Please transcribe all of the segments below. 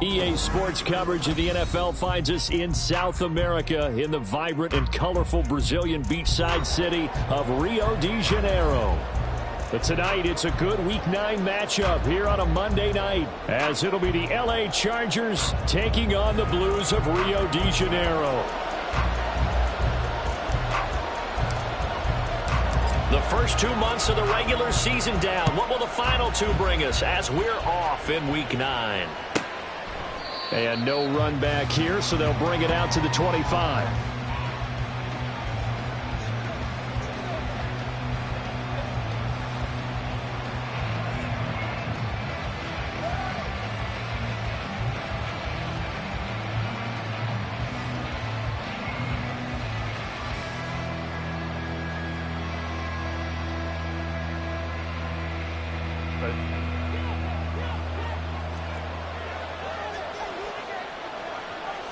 EA Sports coverage of the NFL finds us in South America in the vibrant and colorful Brazilian beachside city of Rio de Janeiro. But tonight, it's a good Week 9 matchup here on a Monday night, as it'll be the LA Chargers taking on the Blues of Rio de Janeiro. The first 2 months of the regular season down. What will the final 2 bring us as we're off in Week 9? And no run back here, so they'll bring it out to the 25.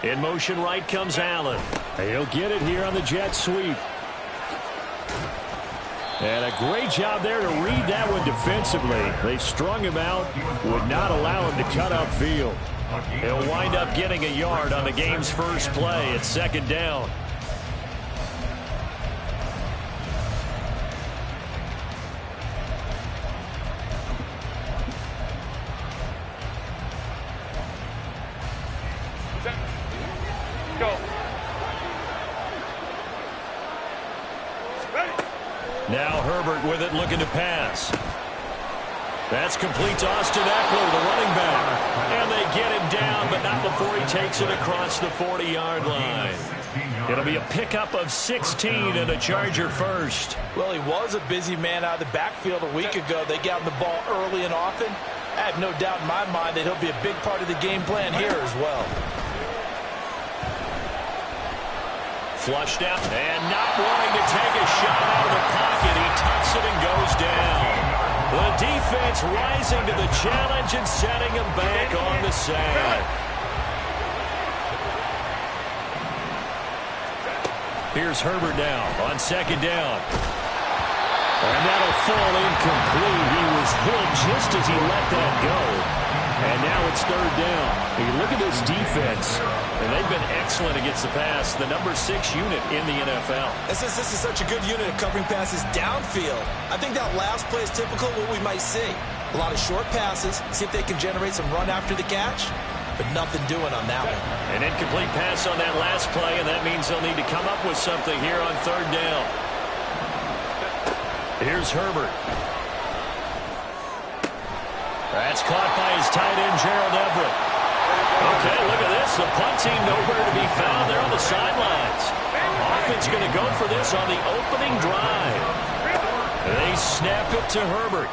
In motion right comes Allen. He'll get it here on the jet sweep. And a great job there to read that one defensively. They strung him out, would not allow him to cut upfield. He'll wind up getting a yard on the game's first play at second down. Now Herbert with it, looking to pass. That's complete to Austin Ekeler, the running back. And they get him down, but not before he takes it across the 40-yard line. It'll be a pickup of 16 and a Charger first. Well, he was a busy man out of the backfield a week ago. They got him the ball early and often. I have no doubt in my mind that he'll be a big part of the game plan here as well. Flushed out and not wanting to take a shot out of the pocket. He tucks it and goes down. The defense rising to the challenge and setting him back on the sack. Here's Herbert now on second down. And that'll fall incomplete. He was hit just as he let that go. And now it's third down. You look at this defense, and they've been excellent against the pass. The number 6 unit in the NFL. This is such a good unit of covering passes downfield. I think that last play is typical of what we might see. A lot of short passes, see if they can generate some run after the catch, but nothing doing on that one. An incomplete pass on that last play, and that means they'll need to come up with something here on third down. Here's Herbert. That's caught by his tight end, Gerald Everett. Okay, look at this. The punt team nowhere to be found. They're on the sidelines. Offense going to go for this on the opening drive. They snap it to Herbert.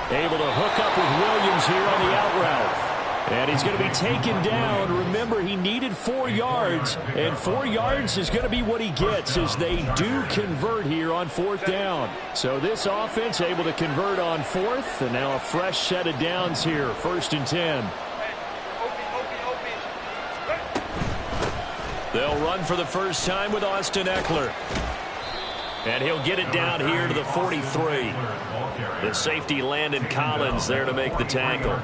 Able to hook up with Williams here on the out route. And he's going to be taken down. Remember, he needed 4 yards, and 4 yards is going to be what he gets as they do convert here on fourth down. So this offense able to convert on fourth, and now a fresh set of downs here, 1st and 10. They'll run for the first time with Austin Ekeler. And he'll get it down here to the 43. The safety Landon Collins there to make the tackle.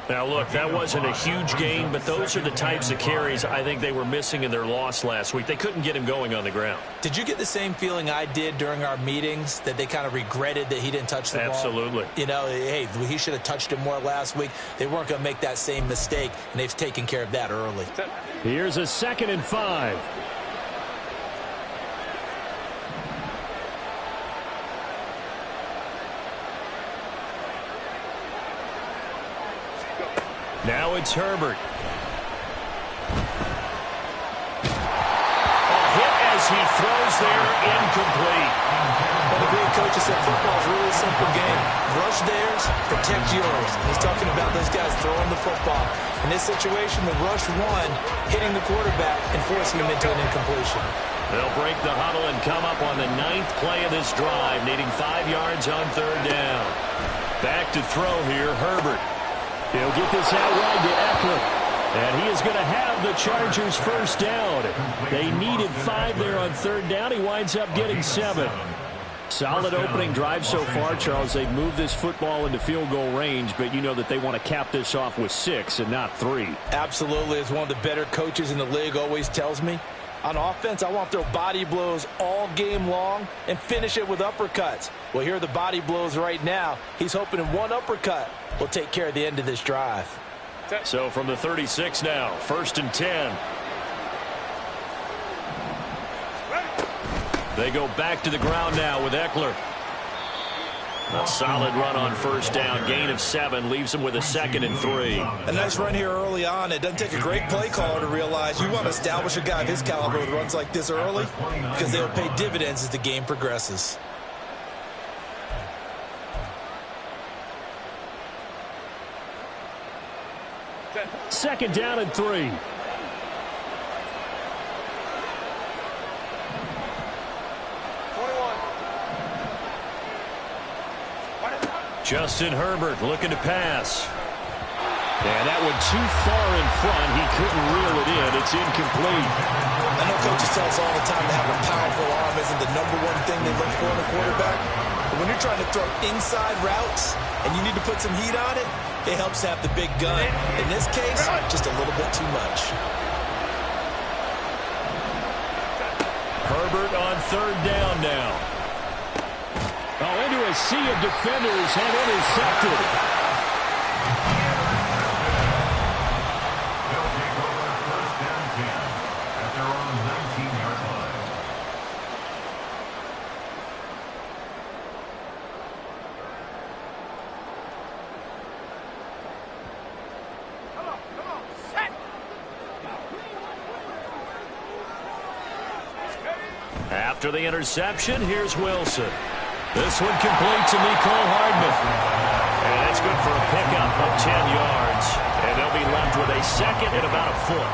Now, look, that wasn't a huge gain, but those are the types of carries I think they were missing in their loss last week. They couldn't get him going on the ground. Did you get the same feeling I did during our meetings, that they kind of regretted that he didn't touch the ball? Absolutely. You know, hey, he should have touched it more last week. They weren't going to make that same mistake, and they've taken care of that early. Here's a 2nd and 5. Now it's Herbert. A hit as he throws there, incomplete. Well, the great coach said football is really a simple game. Rush theirs, protect yours. He's talking about those guys throwing the football. In this situation, the rush one, hitting the quarterback and forcing him into an incompletion. They'll break the huddle and come up on the 9th play of this drive, needing 5 yards on third down. Back to throw here, Herbert. He'll get this out wide to Ekeler. And he is going to have the Chargers first down. They needed 5 there on third down. He winds up getting 7. Solid opening drive so far, Charles. They've moved this football into field goal range, but you know that they want to cap this off with 6 and not 3. Absolutely. As one of the better coaches in the league always tells me, on offense, I want to throw body blows all game long and finish it with uppercuts. Well, here are the body blows right now. He's hoping in one uppercut will take care of the end of this drive. So from the 36 now, 1st and 10. They go back to the ground now with Eckler. A solid run on 1st down. Gain of 7 leaves them with a 2nd and 3. A nice run here early on. It doesn't take a great play caller to realize you want to establish a guy of his caliber with runs like this early because they'll pay dividends as the game progresses. Second down and 3. Justin Herbert looking to pass. And that one too far in front. He couldn't reel it in. It's incomplete. I know coaches tell us all the time to have a powerful arm isn't the #1 thing they look for in a quarterback. But when you're trying to throw inside routes and you need to put some heat on it, it helps to have the big gun. In this case, just a little bit too much. Herbert on 3rd down now. Oh, into a sea of defenders and intercepted. They'll take over 1st and 10 at their own 19-yard line. Come on, set. After the interception, here's Wilson. This one complete to Mecole Hardman. And that's good for a pickup of 10 yards. And they'll be left with a 2nd and about a foot.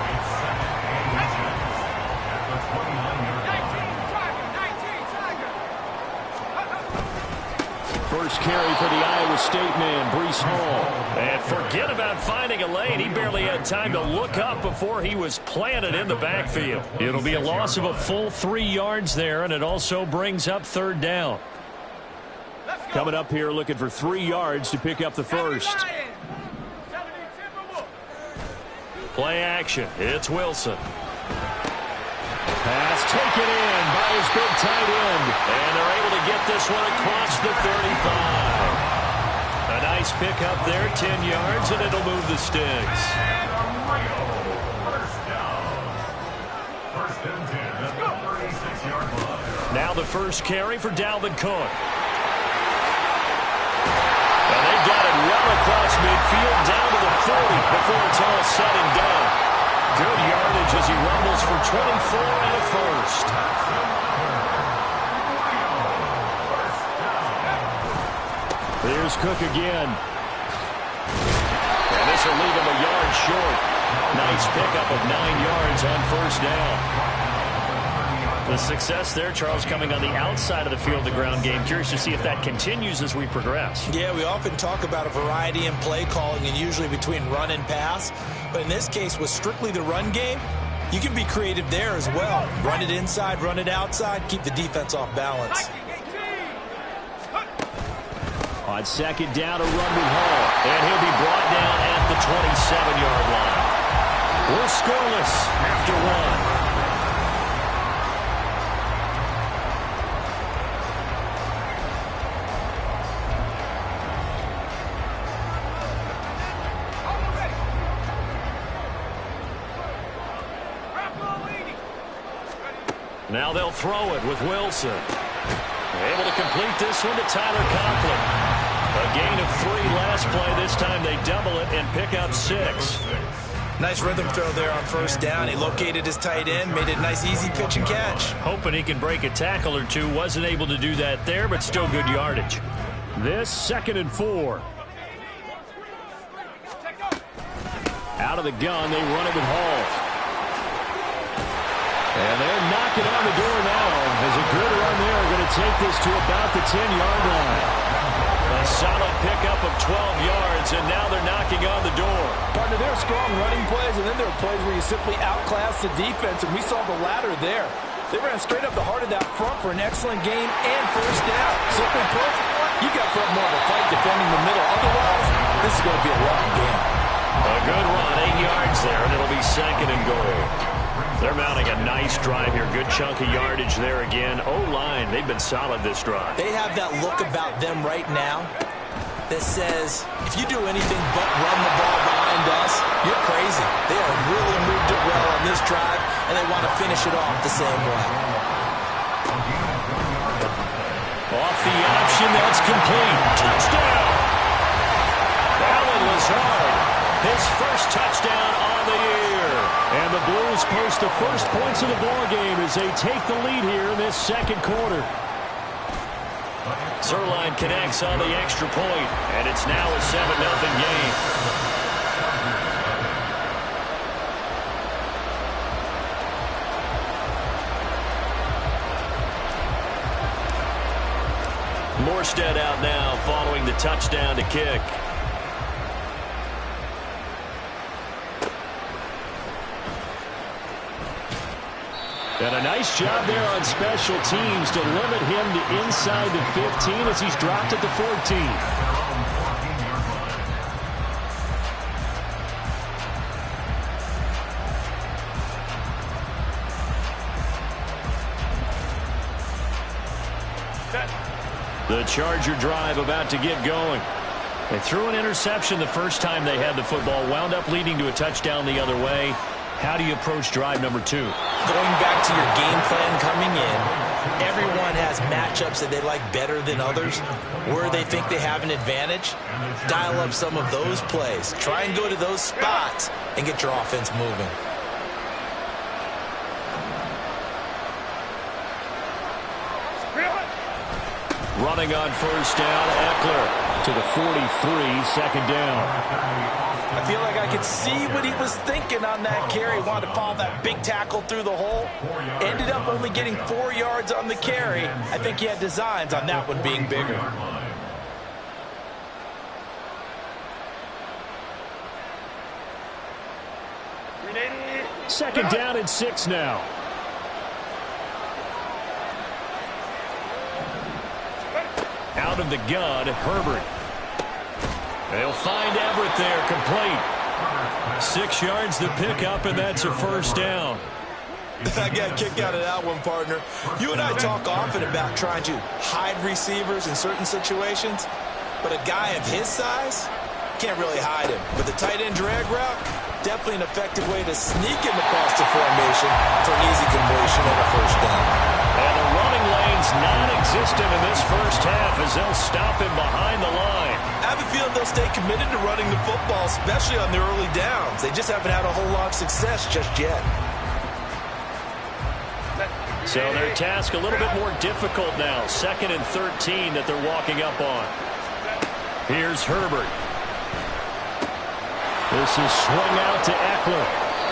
First carry for the Iowa State man, Breece Hall. And forget about finding a lane. He barely had time to look up before he was planted in the backfield. It'll be a loss of a full 3 yards there, and it also brings up 3rd down. Coming up here looking for 3 yards to pick up the first. Play action. It's Wilson. Pass taken in by his big tight end. And they're able to get this one across the 35. A nice pickup there, 10 yards, and it'll move the sticks. First down. 1st and 10 at the 36-yard line. Now the first carry for Dalvin Cook. And they've got it well across midfield down to the 40 before it's all said and done. Good yardage as he rumbles for 24 and a first. Here's Cook again. And this will leave him a yard short. Nice pickup of 9 yards on 1st down. The success there, Charles, coming on the outside of the field, the ground game. Curious to see if that continues as we progress. Yeah, we often talk about a variety in play calling and usually between run and pass. But in this case, with strictly the run game, you can be creative there as well. Run it inside, run it outside, keep the defense off balance. On 2nd down, a run with Hall. And he'll be brought down at the 27-yard line. We're scoreless after 1. Now they'll throw it with Wilson. Able to complete this one to Tyler Conklin. A gain of 3 last play. This time they double it and pick up 6. Nice rhythm throw there on 1st down. He located his tight end, made it a nice easy pitch and catch. Hoping he can break a tackle or two. Wasn't able to do that there, but still good yardage. This 2nd and 4. Out of the gun, they run it with Hall. And they're knocking on the door now. As a good run there, going to take this to about the 10-yard line. A solid pickup of 12 yards, and now they're knocking on the door. Partner, there are strong running plays, and then there are plays where you simply outclass the defense, and we saw the latter there. They ran straight up the heart of that front for an excellent gain and first down. Simply put, you got to put more of a fight defending the middle. Otherwise, this is going to be a long game. A good run, 8 yards there, and it'll be second and goal. They're mounting a nice drive here. Good chunk of yardage there again. O-line, they've been solid this drive. They have that look about them right now that says, if you do anything but run the ball behind us, you're crazy. They have really moved it well on this drive, and they want to finish it off the same way. Off the option, that's complete. Touchdown! Allen Lazard, his first touchdown on the year. And the Blues post the first points of the ballgame as they take the lead here in this second quarter. Zuerlein connects on the extra point, and it's now a 7-0 game. Morstead out now following the touchdown to kick. And a nice job there on special teams to limit him to inside the 15 as he's dropped at the 14. The Charger drive about to get going. They threw an interception the first time they had the football, wound up leading to a touchdown the other way. How do you approach drive number 2? Going back to your game plan coming in, everyone has matchups that they like better than others, where they think they have an advantage. Dial up some of those plays. Try and go to those spots and get your offense moving. Running on first down, Eckler to the 43, second down. I feel like I could see what he was thinking on that carry. Wanted to follow that big tackle through the hole. Ended up only getting 4 yards on the carry. I think he had designs on that one being bigger. Second down and 6 now. Out of the gun, Herbert. They'll find Everett there, complete. 6 yards to pick up, and that's a first down. I got a kick out of that one, partner. You and I talk often about trying to hide receivers in certain situations, but a guy of his size can't really hide him. With the tight end drag route, definitely an effective way to sneak him across the formation for an easy completion and a first down. And the running lane's non-existent in this first half as they'll stop him behind the line. I have a feeling they'll stay committed to running the football, especially on their early downs. They just haven't had a whole lot of success just yet. So their task a little bit more difficult now. 2nd and 13 that they're walking up on. Here's Herbert. This is swung out to Eckler.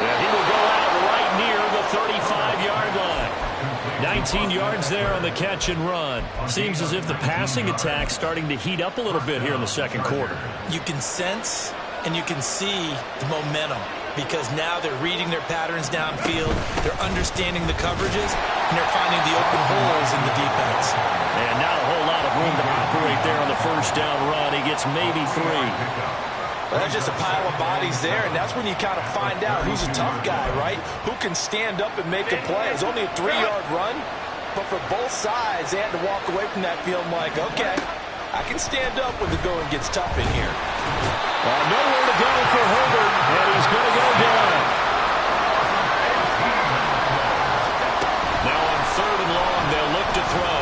And he will go out right near the 35-yard line. 19 yards there on the catch and run. Seems as if the passing attack's starting to heat up a little bit here in the second quarter. You can sense and you can see the momentum because now they're reading their patterns downfield, they're understanding the coverages, and they're finding the open holes in the defense. And not a whole lot of room to operate there on the first down run. He gets maybe 3. Well, that's just a pile of bodies there, and that's when you kind of find out who's a tough guy, right? Who can stand up and make a play. It's only a 3-yard run, but for both sides, they had to walk away from that field like, okay, I can stand up when the going gets tough in here. Nowhere to go for Herbert, and he's going to go down. Now on 3rd and long, they'll look to throw.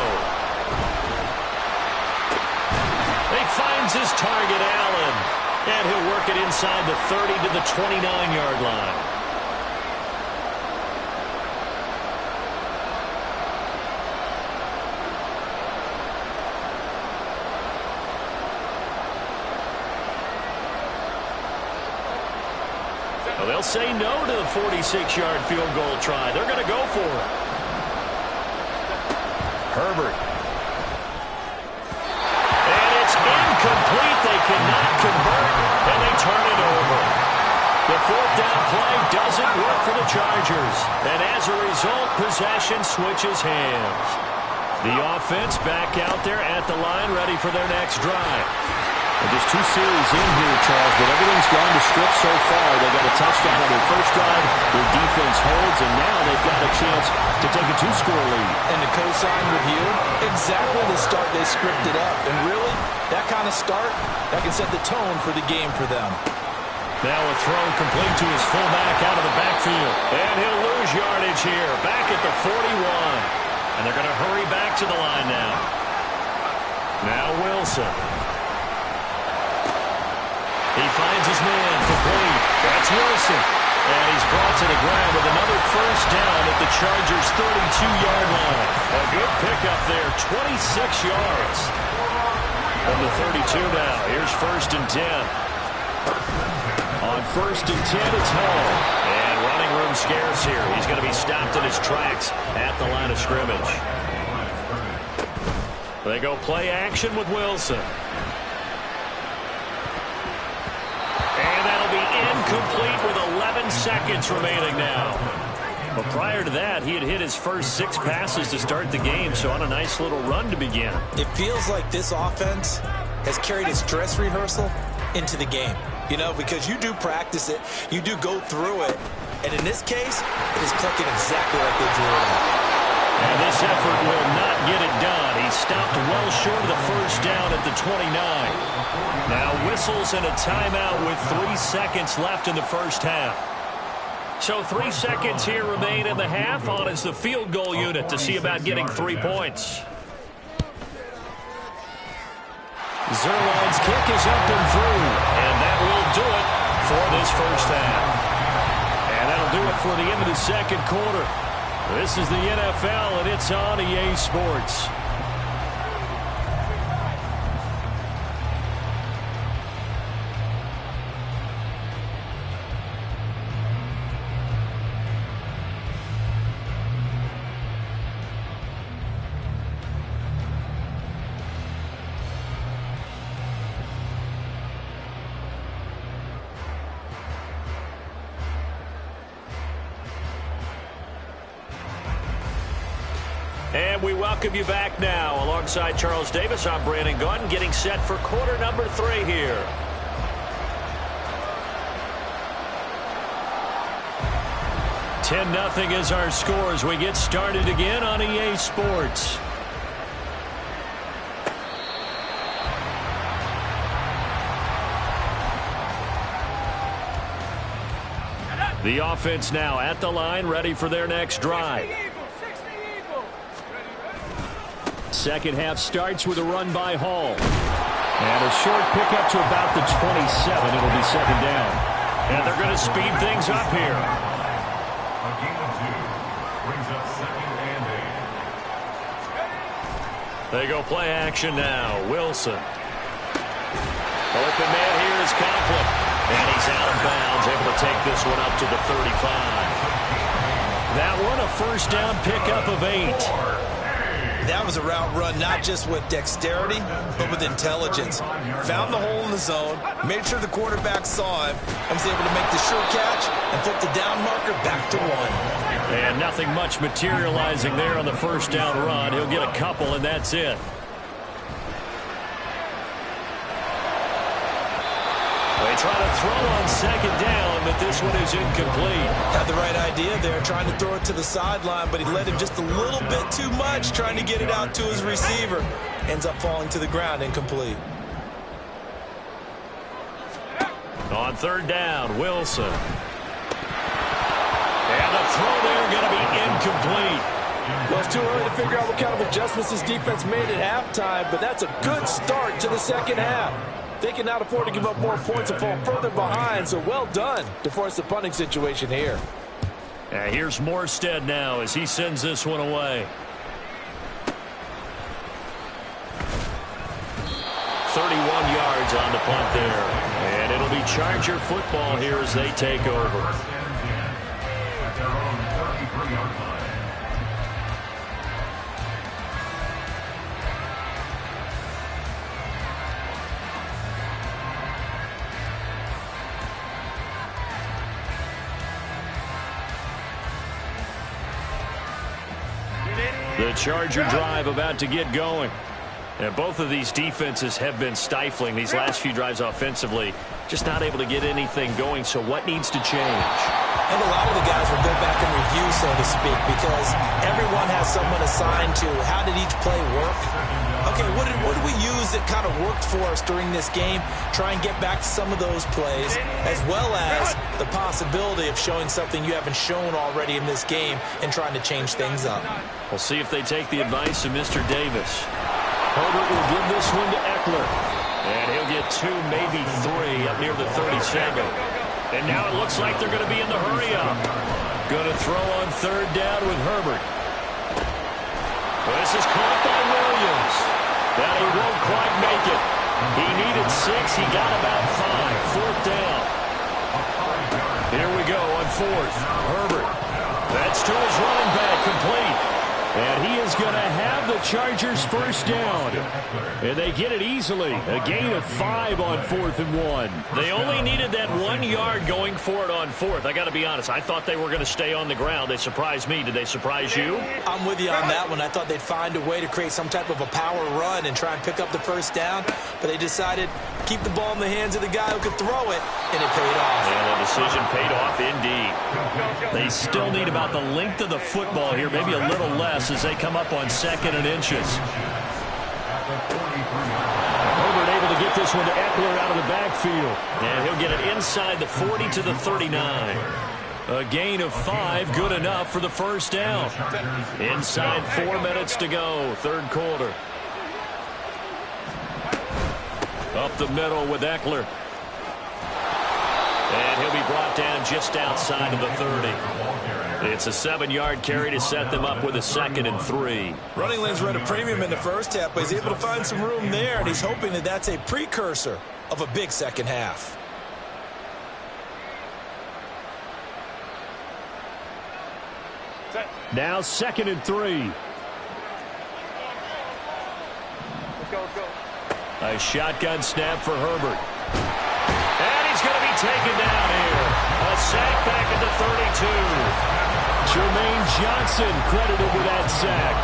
He finds his target, Allen. And he'll work it inside the 30 to the 29-yard line. Well, they'll say no to the 46-yard field goal try. They're going to go for it. Herbert. Incomplete. They cannot convert, and they turn it over. The 4th down play doesn't work for the Chargers. And as a result, possession switches hands. The offense back out there at the line, ready for their next drive. And just 2 series in here, Charles, but everything's gone to script so far. They got a touchdown on their first drive. Their defense holds, and now they've got a chance to take a 2-score lead. And to co-sign with you, exactly the start they scripted up. And really, that kind of start, that can set the tone for the game for them. Now a throw complete to his fullback out of the backfield. And he'll lose yardage here, back at the 41. And they're going to hurry back to the line now. Now Wilson. He finds his man complete. That's Wilson. And he's brought to the ground with another first down at the Chargers' 32-yard line. A good pickup there, 26 yards. From the 32 now. Here's 1st and 10. On 1st and 10, it's Hall. And running room scarce here. He's going to be stopped in his tracks at the line of scrimmage. They go play action with Wilson. And that'll be incomplete with 11 seconds remaining now. But prior to that, he had hit his first 6 passes to start the game, so on a nice little run to begin. It feels like this offense has carried its dress rehearsal into the game. You know, because you do practice it, you do go through it, and in this case, it is clicking exactly like they drew it up. And this effort will not get it done. He stopped well short of the first down at the 29. Now whistles and a timeout with 3 seconds left in the first half. So 3 seconds here remain in the half. On is the field goal unit to see about getting 3 points. Zuerlein's kick is up and through, and that will do it for this first half. And that'll do it for the end of the second quarter. This is the NFL, and it's on EA Sports. And we welcome you back now. Alongside Charles Davis, I'm Brandon Gaudin, getting set for quarter number 3 here. $10-0 is our score as we get started again on EA Sports. The offense now at the line, ready for their next drive. Second half starts with a run by Hall. And a short pickup to about the 27. It'll be 2nd down. And they're going to speed things up here. A gain of 2 brings up 2nd and 8. They go play action now. Wilson. Open man here is Conklin. And he's out of bounds, able to take this one up to the 35. That one a first down pickup of 8. That was a route run not just with dexterity, but with intelligence. Found the hole in the zone, made sure the quarterback saw him, and was able to make the sure catch and flip the down marker back to 1. And nothing much materializing there on the first down run. He'll get a couple, and that's it. They try to throw on 2nd down, but this one is incomplete. Had the right idea there, trying to throw it to the sideline, but he led him just a little bit too much, trying to get it out to his receiver. Ends up falling to the ground, incomplete. On 3rd down, Wilson. And the throw there going to be incomplete. Well, it's too early to figure out what kind of adjustments this defense made at halftime, but that's a good start to the second half. They cannot afford to give up more points and fall further behind, so well done to force the punting situation here. Here's Morstead now as he sends this one away. 31 yards on the punt there. And it'll be Charger football here as they take over. 1st and 10 at their own 33-yard line. The Charger drive about to get going. And both of these defenses have been stifling these last few drives offensively. Just not able to get anything going. So what needs to change? And a lot of the guys will go back and review, so to speak, because everyone has someone assigned to how did each play work. Okay, what did we use that kind of worked for us during this game? Try and get back to some of those plays, as well as the possibility of showing something you haven't shown already in this game and trying to change things up. We'll see if they take the advice of Mr. Davis. Herbert will give this one to Eckler. And he'll get 2, maybe 3 up near the 37. And now it looks like they're going to be in the hurry-up. Going to throw on 3rd down with Herbert. This is caught by Williams. That he won't quite make it. He needed 6. He got about 5. 4th down. Here we go on 4th. Herbert. That's to his running back, complete. And he is going to have the Chargers first down. And they get it easily. A gain of 5 on 4th and 1. They only needed that 1 yard going for it on 4th. I got to be honest. I thought they were going to stay on the ground. They surprised me. Did they surprise you? I'm with you on that one. I thought they'd find a way to create some type of a power run and try and pick up the first down. But they decided to keep the ball in the hands of the guy who could throw it. And it paid off. And the decision paid off indeed. They still need about the length of the football here. Maybe a little less as they come up on 2nd and inches. Herbert able to get this one to Eckler out of the backfield. And he'll get it inside the 40 to the 39. A gain of 5, good enough for the first down. Inside 4 minutes to go, 3rd quarter. Up the middle with Eckler. And he'll be brought down just outside of the 30. It's a 7-yard carry to set them up with a 2nd and 3. Running lanes were at a premium in the first half, but he's able to find some room there, and he's hoping that that's a precursor of a big second half. Now 2nd and 3. Let's go. A shotgun snap for Herbert. And he's going to be taken down here. A sack back at the 32. Jermaine Johnson credited with that sack.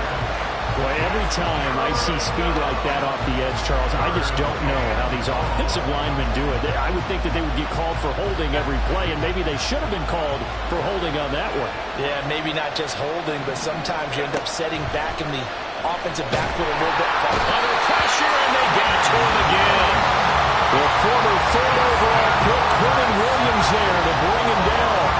Boy, every time I see speed like that off the edge, Charles, I just don't know how these offensive linemen do it. I would think that they would get called for holding every play, and maybe they should have been called for holding on that one. Yeah, maybe not just holding, but sometimes you end up setting back in the offensive backfield a little bit. Under pressure, and they get to him again. The former 3rd overall pick, Quentin Williams there to bring him down.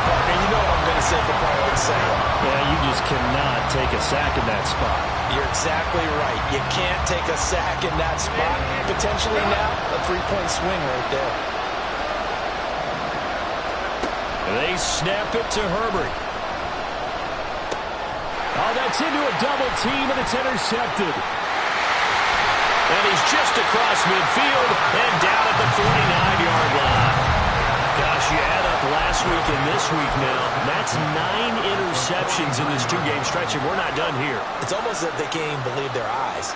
Parker, you know what I'm going to say before I would say it. Yeah, you just cannot take a sack in that spot. You're exactly right. You can't take a sack in that spot. Potentially now a 3-point swing right there. They snap it to Herbert. Oh, that's into a double team, and it's intercepted. And he's just across midfield and down at the 49-yard line. Gosh, you add up last week and this week now. That's 9 interceptions in this 2-game stretch, and we're not done here. It's almost as if they can't even believe their eyes.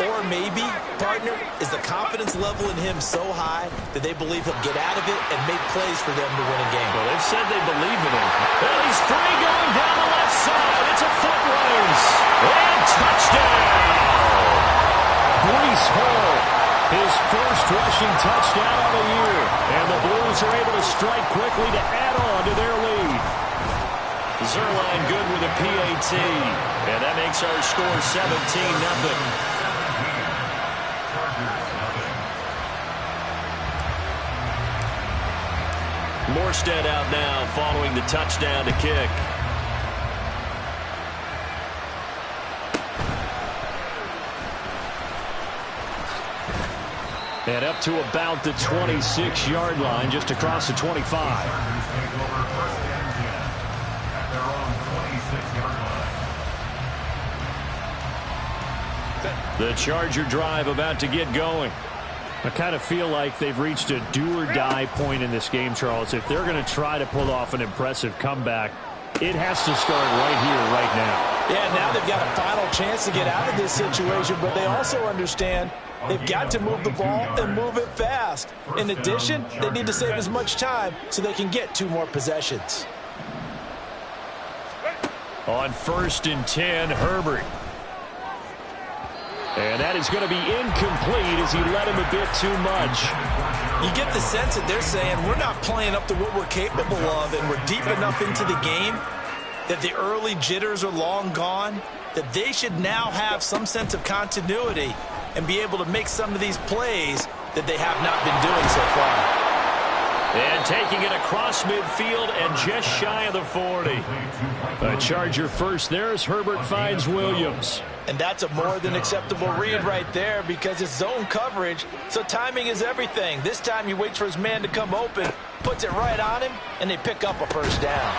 Or maybe, partner, is the confidence level in him so high that they believe he'll get out of it and make plays for them to win a game. Well, they've said they believe in him. Well, he's free going down the left side. It's a foot race. And touchdown! Breece Hall, his first rushing touchdown of the year. And the Blues are able to strike quickly to add on to their lead. Zuerlein good with a PAT. And that makes our score 17-0. Morstead out now following the touchdown to kick. And up to about the 26-yard line, just across the 25. The Charger drive about to get going. I kind of feel like they've reached a do-or-die point in this game, Charles. If they're going to try to pull off an impressive comeback, it has to start right here, right now. Yeah, now they've got a final chance to get out of this situation, but they also understand they've got to move the ball and move it fast. In addition, they need to save as much time so they can get 2 more possessions. On 1st and 10, Herbert. And that is going to be incomplete as he led him a bit too much. You get the sense that they're saying we're not playing up to what we're capable of, and we're deep enough into the game that the early jitters are long gone, that they should now have some sense of continuity and be able to make some of these plays that they have not been doing so far. And taking it across midfield and just shy of the 40. A Charger first there as Herbert finds Williams. And that's a more than acceptable read right there because it's zone coverage, so timing is everything. This time he waits for his man to come open, puts it right on him, and they pick up a first down.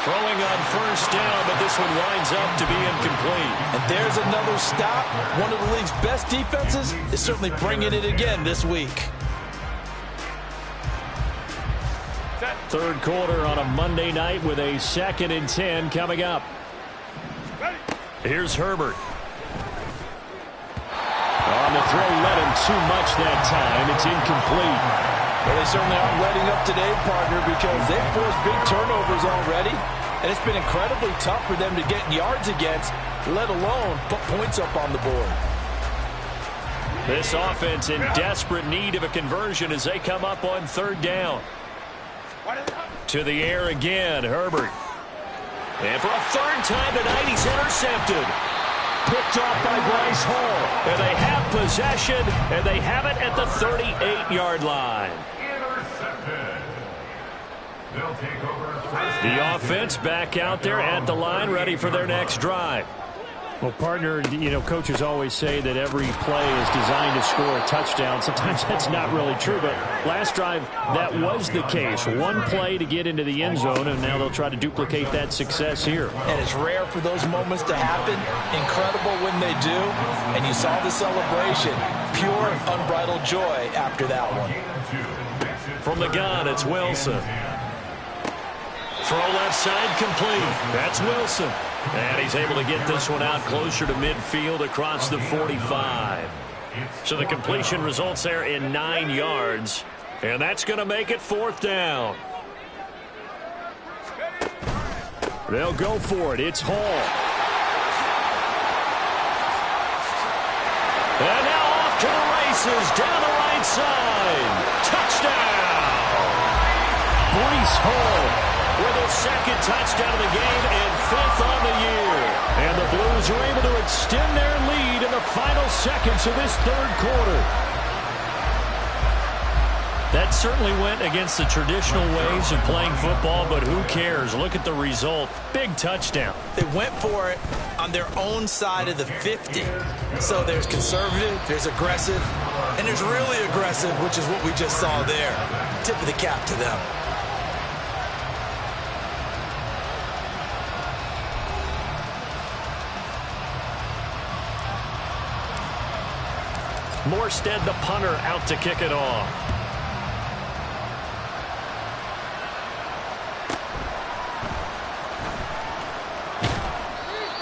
Throwing on first down, but this one winds up to be incomplete. And there's another stop. One of the league's best defenses is certainly bringing it again this week. Third quarter on a Monday night with a 2nd and 10 coming up. Here's Herbert. On the throw, led him too much that time. It's incomplete. Well, they certainly aren't letting up today, partner, because they've forced big turnovers already. And it's been incredibly tough for them to get yards against, let alone put points up on the board. This offense in desperate need of a conversion as they come up on 3rd down. To the air again, Herbert. And for a 3rd time tonight, he's intercepted. Picked off by Bryce Hall. And they have possession, and they have it at the 38-yard line. Intercepted. They'll take over. The offense back out there at the line, ready for their next drive. Well, partner, you know, coaches always say that every play is designed to score a touchdown. Sometimes that's not really true, but last drive, that was the case. One play to get into the end zone, and now they'll try to duplicate that success here. And it's rare for those moments to happen. Incredible when they do. And you saw the celebration. Pure, unbridled joy after that one. From the gun, it's Wilson. Throw left side complete. That's Wilson. And he's able to get this one out closer to midfield across the 45. So the completion results there in 9 yards. And that's going to make it 4th down. They'll go for it. It's Hall. And now off to the races down the right side. Touchdown. Bryce Hall with his 2nd touchdown of the game and 5th on the year. And the Blues are able to extend their lead in the final seconds of this 3rd quarter. That certainly went against the traditional ways of playing football, but who cares? Look at the result. Big touchdown. They went for it on their own side of the 50. So there's conservative, there's aggressive, and there's really aggressive, which is what we just saw there. Tip of the cap to them. Morstead, the punter, out to kick it off.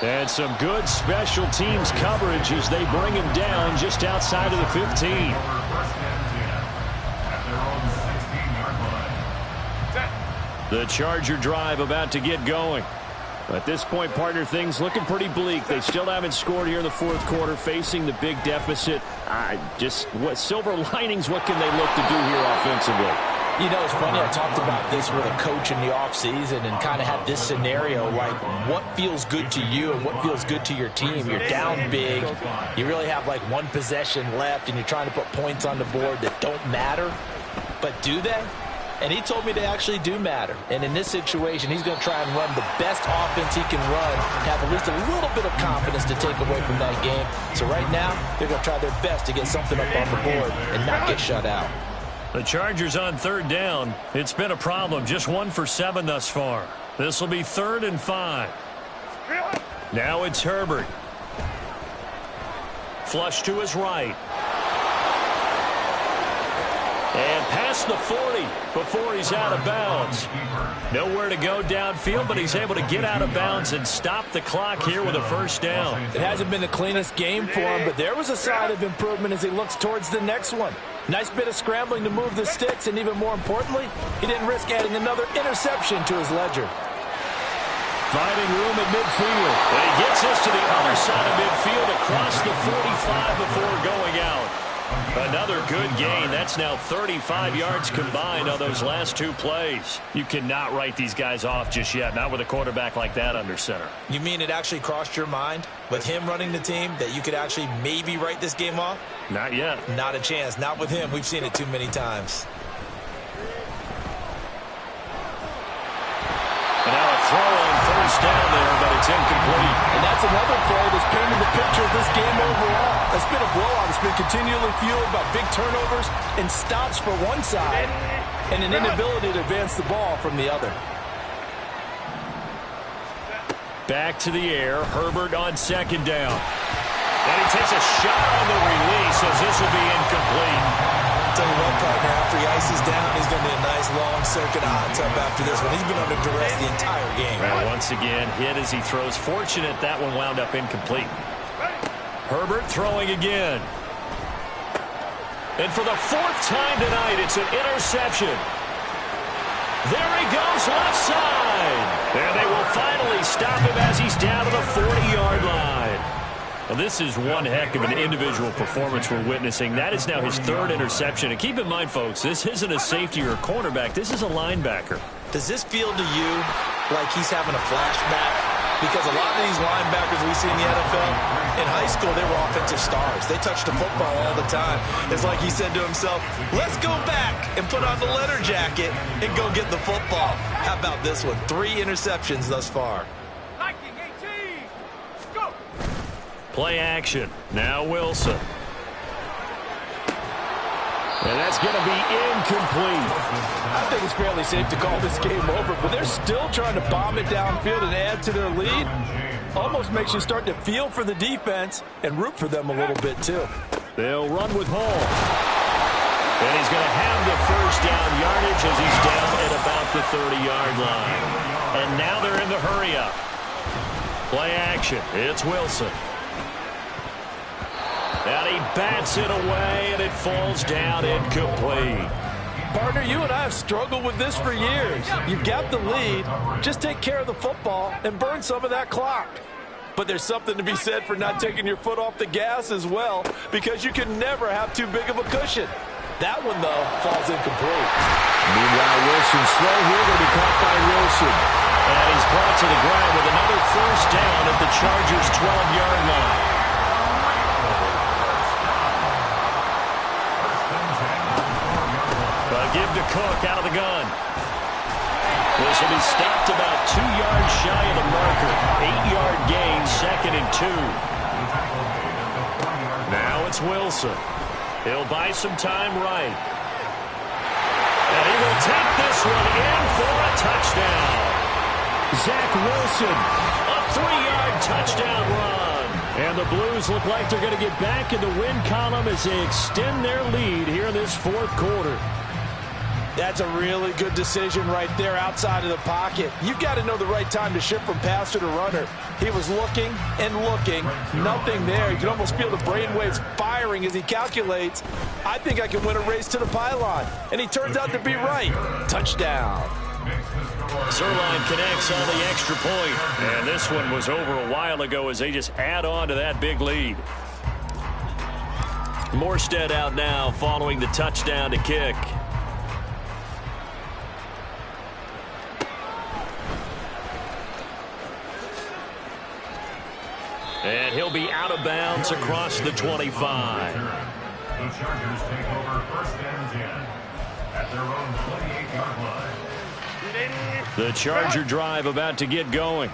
And some good special teams coverage as they bring him down just outside of the 15. The Charger drive about to get going. At this point, partner, things looking pretty bleak. They still haven't scored here in the 4th quarter, facing the big deficit. What silver linings, what can they look to do here offensively? You know, it's funny, I talked about this with a coach in the offseason and kind of had this scenario, like what feels good to you and what feels good to your team. You're down big. You really have like 1 possession left, and you're trying to put points on the board that don't matter. But do they? And he told me they actually do matter. And in this situation, he's going to try and run the best offense he can run, have at least a little bit of confidence to take away from that game. So right now, they're going to try their best to get something up on the board and not get shut out. The Chargers on 3rd down. It's been a problem. Just 1 for 7 thus far. This will be 3rd and 5. Now it's Herbert. Flush to his right. And past the 40 before he's out of bounds. Nowhere to go downfield, but he's able to get out of bounds and stop the clock here with a first down. It hasn't been the cleanest game for him, but there was a sign of improvement as he looks towards the next one. Nice bit of scrambling to move the sticks, and even more importantly, he didn't risk adding another interception to his ledger. Finding room at midfield. And he gets us to the other side of midfield across the 45 before going out. Another good gain. That's now 35 yards combined on those last two plays. You cannot write these guys off just yet, not with a quarterback like that under center. You mean it actually crossed your mind with him running the team that you could actually maybe write this game off? Not yet. Not a chance. Not with him. We've seen it too many times. And now a throw on first down there, but it's incomplete. And that's another play that's painted the picture of this game overall. It's been a blowout. It's been continually fueled by big turnovers and stops for one side and an inability to advance the ball from the other. Back to the air. Herbert on second down. And he takes a shot on the release as this will be incomplete. Tell you what, partner, after he ices down, he's going to be a nice long circuit of hot tub after this one. He's been under duress the entire game. Well, once again, hit as he throws. Fortunate that one wound up incomplete. Herbert throwing again. And for the fourth time tonight, it's an interception. There he goes, left side. And they will finally stop him as he's down to the 40-yard line. Well, this is one heck of an individual performance we're witnessing. That is now his third interception. And keep in mind, folks, this isn't a safety or a cornerback. This is a linebacker. Does this feel to you like he's having a flashback? Because a lot of these linebackers we see in the NFL, in high school, they were offensive stars. They touched the football all the time. It's like he said to himself, let's go back and put on the leather jacket and go get the football. How about this one? 3 interceptions thus far. Play action. Now Wilson. And that's going to be incomplete. I think it's fairly safe to call this game over, but they're still trying to bomb it downfield and add to their lead. Almost makes you start to feel for the defense and root for them a little bit, too. They'll run with Hall. And he's going to have the first down yardage as he's down at about the 30-yard line. And now they're in the hurry-up. Play action. It's Wilson. And he bats it away, and it falls down incomplete. Partner, you and I have struggled with this for years. You've got the lead. Just take care of the football and burn some of that clock. But there's something to be said for not taking your foot off the gas as well, because you can never have too big of a cushion. That one, though, falls incomplete. Meanwhile, Wilson's throw here going to be caught by Wilson. And he's brought to the ground with another first down at the Chargers' 12-yard line. Give to Cook out of the gun. This will be stopped about 2 yards shy of the marker. 8-yard gain, 2nd and 2. Now it's Wilson. He'll buy some time right. And he will take this one in for a touchdown. Zach Wilson. A 3-yard touchdown run. And the Blues look like they're going to get back in the win column as they extend their lead here in this fourth quarter. That's a really good decision right there outside of the pocket. You've got to know the right time to shift from passer to runner. He was looking and looking, nothing there. You can almost feel the brainwaves firing as he calculates, I think I can win a race to the pylon. And he turns out to be right. Touchdown. Zuerlein connects on the extra point. And this one was over a while ago as they just add on to that big lead. Morstead out now following the touchdown to kick. And he'll be out of bounds across the 25. The Chargers take over 1st and 10 at their own 28-yard line. The Charger drive about to get going.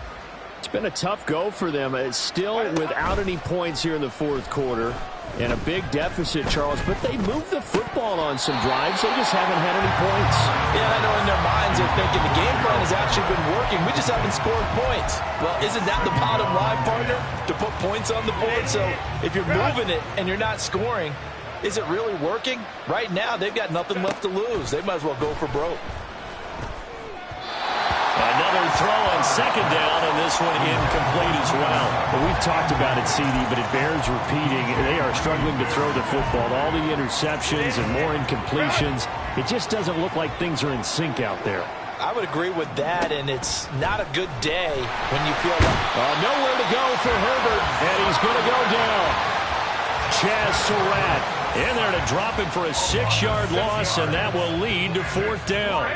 It's been a tough go for them. It's still without any points here in the fourth quarter. And a big deficit, Charles. But they moved the football on some drives. They just haven't had any points. Yeah, I know in their minds they're thinking the game plan has actually been working. We just haven't scored points. Well, isn't that the bottom line, partner? To put points on the board. So if you're moving it and you're not scoring, is it really working? Right now, they've got nothing left to lose. They might as well go for broke. Another throw on 2nd down, and this one incomplete as well. Well, we've talked about it, CD, but it bears repeating. They are struggling to throw the football. All the interceptions and more incompletions. It just doesn't look like things are in sync out there. I would agree with that, and it's not a good day when you feel like... nowhere to go for Herbert, and he's going to go down. Chaz Surratt in there to drop him for a 6-yard loss, and that will lead to 4th down.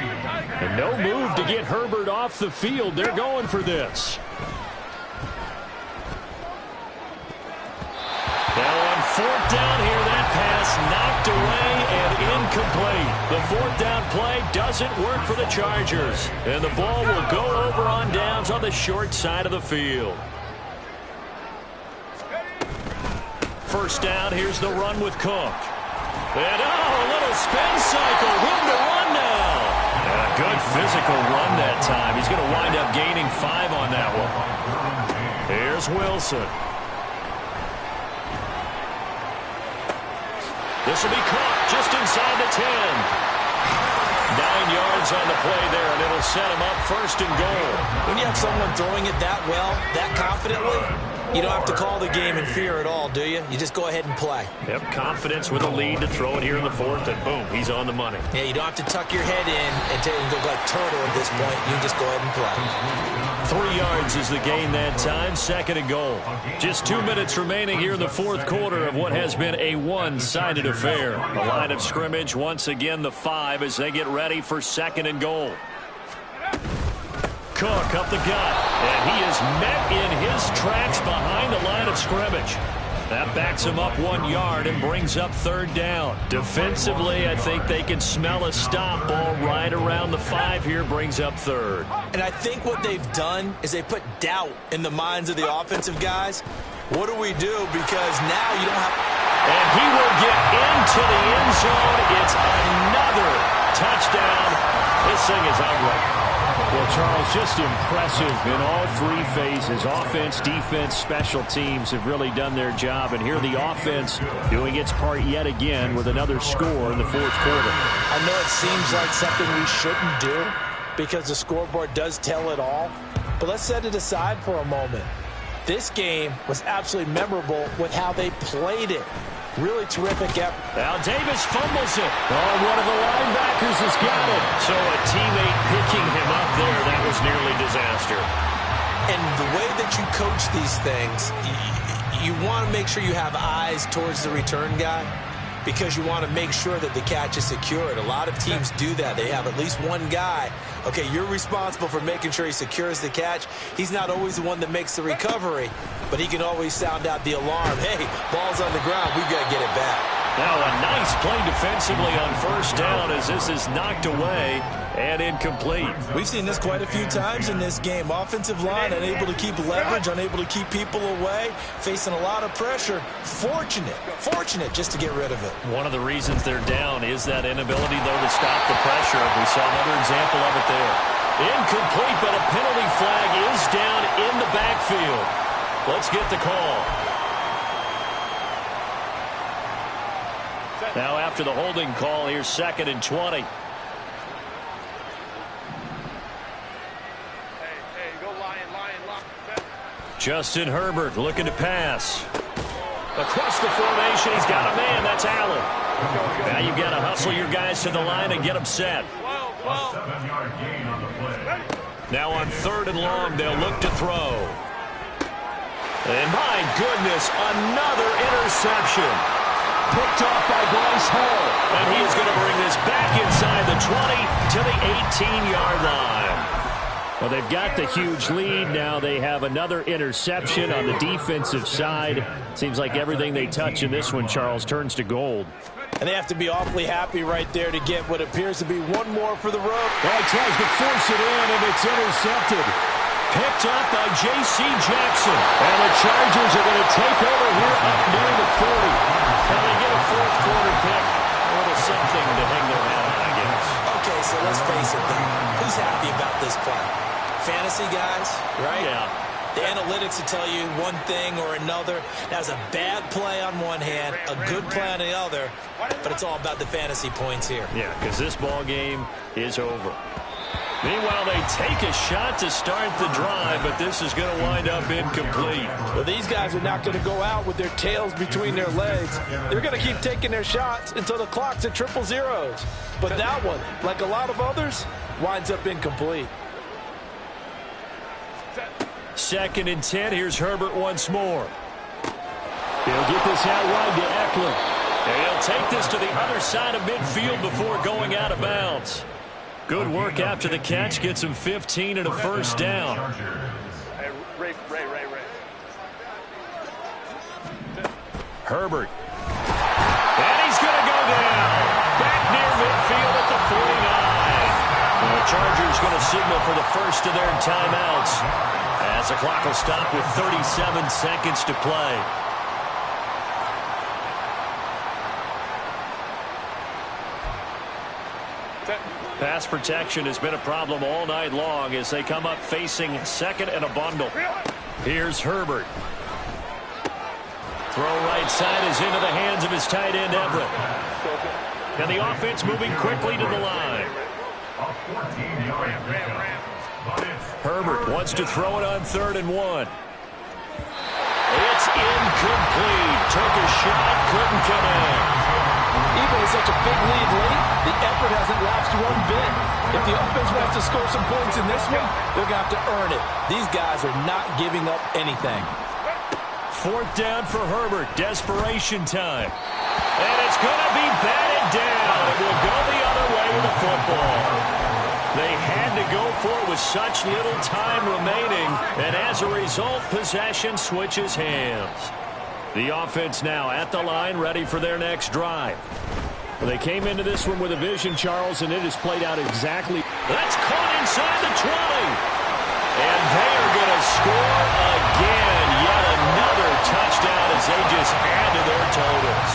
And no move to get Herbert off the field. They're going for this. Now on 4th down here, that pass knocked away and incomplete. The 4th down play doesn't work for the Chargers. And the ball will go over on downs on the short side of the field. 1st down, here's the run with Cook. And a little spin cycle, room to run now. And a good physical run that time. He's going to wind up gaining 5 on that one. Here's Wilson. This will be caught just inside the 10. 9 yards on the play there, and it'll set him up 1st and goal. When you have someone throwing it that well, that confidently, you don't have to call the game in fear at all, do you? You just go ahead and play. Yep, confidence with a lead to throw it here in the 4th, and boom, he's on the money. Yeah, you don't have to tuck your head in and go like turtle at this point. You can just go ahead and play. 3 yards is the gain that time, 2nd and goal. Just 2 minutes remaining here in the 4th quarter of what has been a one-sided affair. The line of scrimmage once again the 5 as they get ready for 2nd and goal. Cook up the gut, and he is met in his tracks behind the line of scrimmage. That backs him up 1 yard and brings up 3rd down. Defensively, I think they can smell a stop. Ball right around the 5 here brings up 3rd. And I think what they've done is they put doubt in the minds of the offensive guys. What do we do? Because now you don't have... And he will get into the end zone. It's another touchdown. This thing is ugly. Well, Charles, just impressive in all 3 phases. Offense, defense, special teams have really done their job. And here the offense doing its part yet again with another score in the 4th quarter. I know it seems like something we shouldn't do because the scoreboard does tell it all. But let's set it aside for a moment. This game was absolutely memorable with how they played it. Really terrific effort. Now Davis fumbles it. Oh, one of the linebackers has got it. So a teammate picking him up there, that was nearly disaster. And the way that you coach these things, you want to make sure you have eyes towards the return guy because you want to make sure that the catch is secured. A lot of teams do that. They have at least one guy. Okay, you're responsible for making sure he secures the catch. He's not always the one that makes the recovery, but he can always sound out the alarm. Hey, ball's on the ground. We've got to get it back. Now a nice play defensively on 1st down as this is knocked away and incomplete. We've seen this quite a few times in this game. Offensive line unable to keep leverage, unable to keep people away, facing a lot of pressure. Fortunate just to get rid of it. One of the reasons they're down is that inability, though, to stop the pressure. We saw another example of it there. Incomplete, but a penalty flag is down in the backfield. Let's get the call. Now after the holding call, here's 2nd and 20. Justin Herbert looking to pass. Across the formation, he's got a man. That's Allen. Now you've got to hustle your guys to the line and get them set. A 7-yard gain on the play. Now on 3rd and long, they'll look to throw. And my goodness, another interception. Picked off by Bryce Hall. And he is going to bring this back inside the 20 to the 18-yard line. Well, they've got the huge lead. Now they have another interception on the defensive side. Seems like everything they touch in this one, Charles, turns to gold. And they have to be awfully happy right there to get what appears to be one more for the road. Well, he tries to force it in, and it's intercepted. Picked up by J.C. Jackson. And the Chargers are going to take over here up near the 40. And they get a 4th quarter pick. A little something to hang their hat on, I guess. Okay, so let's face it then. Who's happy about this play? Fantasy guys, right? Yeah. The analytics will tell you one thing or another. That's a bad play on one hand, a good play on the other, but it's all about the fantasy points here. Yeah, because this ball game is over. Meanwhile, they take a shot to start the drive, but this is going to wind up incomplete. Well, these guys are not going to go out with their tails between their legs. They're going to keep taking their shots until the clock's at 000. But that one, like a lot of others, winds up incomplete. 2nd and 10. Here's Herbert once more. He'll get this out wide to Eckler. And he'll take this to the other side of midfield before going out of bounds. Good work after the catch. Gets him 15 and a first down. Herbert. And he's going to go down. Back near midfield at the 49. And the Chargers going to signal for the first of their timeouts, as the clock will stop with 37 seconds to play. Pass protection has been a problem all night long as they come up facing 2nd and a bundle. Here's Herbert. Throw right side is into the hands of his tight end, Everett. And the offense moving quickly to the line. Herbert wants to throw it on 3rd and 1. It's incomplete. Took a shot, couldn't connect. Even with such a big lead late, the effort hasn't lapsed one bit. If the offense wants to score some points in this one, they're going to have to earn it. These guys are not giving up anything. 4th down for Herbert. Desperation time. And it's going to be batted down. It will go the other way with the football. They had to go for it with such little time remaining, and as a result, possession switches hands. The offense now at the line, ready for their next drive. Well, they came into this one with a vision, Charles, and it has played out exactly. That's caught inside the 20. And they are going to score again. Yet another touchdown as they just add to their totals.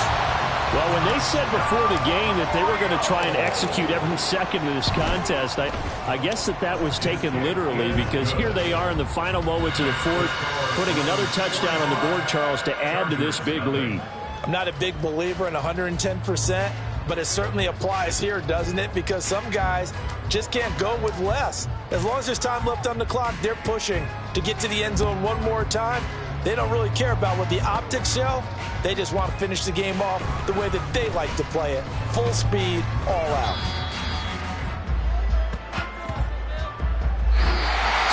Well, when they said before the game that they were going to try and execute every second of this contest, I guess that was taken literally, because here they are in the final moments of the 4th, putting another touchdown on the board, Charles, to add to this big lead. I'm not a big believer in 110%, but it certainly applies here, doesn't it? Because some guys just can't go with less. As long as there's time left on the clock, they're pushing to get to the end zone one more time. They don't really care about what the optics show. They just want to finish the game off the way that they like to play it. Full speed, all out.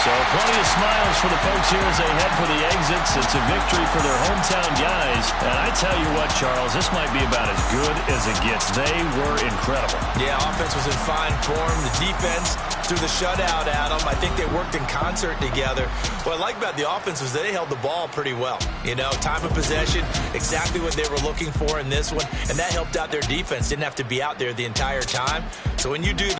So plenty of smiles for the folks here as they head for the exits. It's a victory for their hometown guys. And I tell you what, Charles, this might be about as good as it gets. They were incredible. Yeah, offense was in fine form. The defense threw the shutout at them. I think they worked in concert together. What I like about the offense was they held the ball pretty well. You know, time of possession, exactly what they were looking for in this one. And that helped out their defense. Didn't have to be out there the entire time. So when you do